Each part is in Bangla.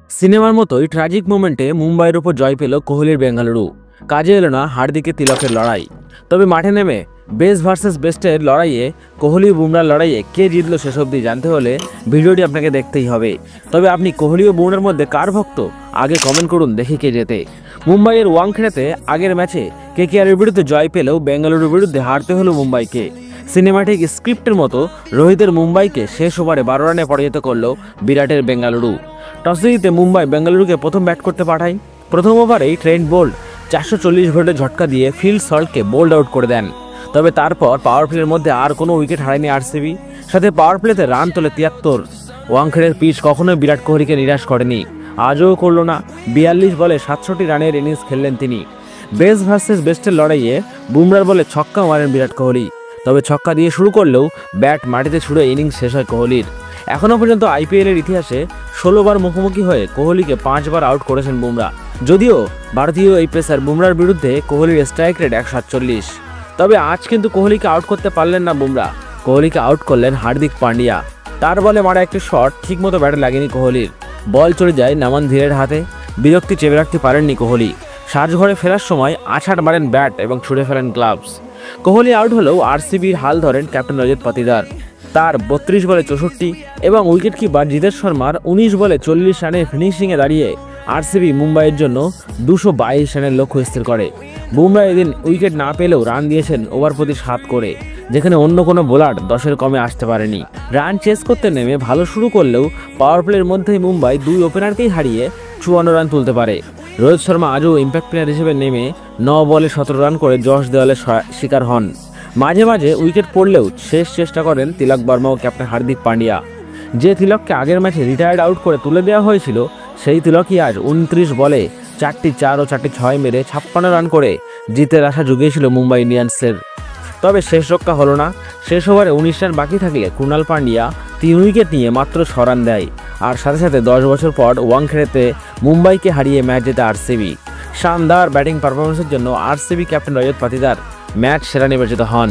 সিনেমার মতোই ট্র্যাজিক মোমেন্টে মুম্বাইয়ের উপর জয় পেল কোহলির বেঙ্গালুরু। কাজে এলো না হার্দিকে তিলকের লড়াই। তবে মাঠে নেমে বেস্ট ভার্সেস বেস্টের লড়াইয়ে কোহলি বুমরার লড়াইয়ে কে জিতলো শেষ অবধি জানতে হলে ভিডিওটি আপনাকে দেখতেই হবে। তবে আপনি কোহলি ও বুমরার মধ্যে কার ভক্ত আগে কমেন্ট করুন, দেখি কে জেতে। মুম্বাইয়ের ওয়াংখেড়েতে আগের ম্যাচে কেকেআরের বিরুদ্ধে জয় পেলেও বেঙ্গালুরুর বিরুদ্ধে হারতে হলো মুম্বাইকে। সিনেমাটিক স্ক্রিপ্টের মতো রোহিতের মুম্বাইকে শেষ ওভারে 12 রানে পরাজিত করল বিরাটের বেঙ্গালুরু। টসে জিতে মুম্বাই বেঙ্গালুরুকে প্রথম ব্যাট করতে পাঠায়। প্রথম ওভারেই ট্রেন্ট বোল্ট 440 ভোল্টের ঝটকা দিয়ে ফিল সল্টকে বোল্ড আউট করে দেন। তবে তারপর পাওয়ার প্লের মধ্যে আর কোনো উইকেট হারায়নি আরসিবি, সাথে পাওয়ার প্লেতে রান তোলে 73। ওয়াংখেড়ের পিচ কখনোই বিরাট কোহলিকে নিরাশ করেনি, আজও করল না। 42 বলে 67 রানের ইনিংস খেললেন তিনি। বেস্ট ভার্সেস বেস্টের লড়াইয়ে বুমরার বলে ছক্কা মারেন বিরাট কোহলি। তবে ছক্কা দিয়ে শুরু করলেও ব্যাট মাটিতে ছুড়ে ইনিংস শেষ হয় কোহলির। এখনও পর্যন্ত আইপিএলের ইতিহাসে 16 বার মুখোমুখি হয়ে কোহলিকে 5 বার আউট করেছেন বুমরা। যদিও ভারতীয় এই পেসার বুমরার বিরুদ্ধে কোহলির স্ট্রাইক রেট 147। তবে আজ কিন্তু কোহলিকে আউট করতে পারলেন না বুমরা। কোহলিকে আউট করলেন হার্দিক পান্ডিয়া। তার বলে মারা একটি শট ঠিকমতো ব্যাটে লাগেনি কোহলির, বল চলে যায় নামান ধীরের হাতে। বিরক্তি চেপে রাখতে পারেননি কোহলি। সাজঘরে ফেরার সময় আছাড় মারেন ব্যাট এবং ছুড়ে ফেলেন গ্লাভস। কোহলি আউট হলেও আরসিবির হাল ধরেন ক্যাপ্টেন রজত পাতিদার। তার 32 বলে 64 এবং উইকেট কিপার জিতেশ শর্মার 19 বলে 40 রানে ফিনিশিংয়ে দাঁড়িয়ে আরসিবি মুম্বাইয়ের জন্য 222 রানের লক্ষ্য স্থির করে। বুমরা এদিন উইকেট না পেলেও রান দিয়েছেন ওভার প্রতি 7 করে, যেখানে অন্য কোনো বোলার 10-এর কমে আসতে পারেনি। রান চেস করতে নেমে ভালো শুরু করলেও পাওয়ার প্লের মধ্যেই মুম্বাই 2 ওপেনারকেই হারিয়ে 54 রান তুলতে পারে। রোহিত শর্মা আজও ইম্প্যাক্ট প্লেয়ার হিসেবে নেমে 9 বলে 17 রান করে জশ দেওয়ালের শিকার হন। মাঝে মাঝে উইকেট পড়লেও শেষ চেষ্টা করেন তিলক বর্মা ও ক্যাপ্টেন হার্দিক পান্ডিয়া। যে তিলককে আগের ম্যাচে রিটায়ার্ড আউট করে তুলে দেওয়া হয়েছিল, সেই তিলকই আজ 29 বলে 4টি 4 ও 4টি 6 মেরে 56 রান করে জিতের আশা জুগিয়েছিল মুম্বাই ইন্ডিয়ান্সের। তবে শেষ রক্ষা হলো না। শেষ ওভারে 19 রান বাকি থাকলে কুণাল পান্ডিয়া 3 উইকেট নিয়ে মাত্র 6 রান দেয়। আর সাথে সাথে 10 বছর পর ওয়াংখেড়েতে মুম্বাইকে হারিয়ে ম্যাচ জেতে আরসিবি। শানদার ব্যাটিং পারফরমেন্সের জন্য RCB captain Rajat Patidar match সেরা নির্বাচিত হন।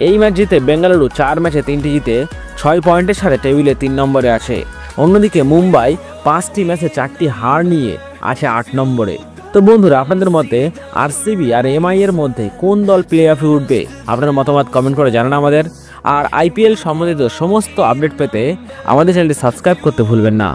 এই ম্যাচ জিতে বেঙ্গালুরু 4 ম্যাচে 3টি জিতে 6 পয়েন্টের সাথে টেবিলে 3 নম্বরে আছে। অন্যদিকে মুম্বাই 5টি ম্যাচে 4টি হার নিয়ে আছে 8 নম্বরে। তো বন্ধুরা, আপনাদের মতে আরসিবি আর এমআই এর মধ্যে কোন দল প্লে অফে উঠবে? আপনার মতামত কমেন্ট করে জানান আমাদের। আর আইপিএল সম্বন্ধিত সমস্ত আপডেট পেতে আমাদের চ্যানেলটি সাবস্ক্রাইব করতে ভুলবেন না।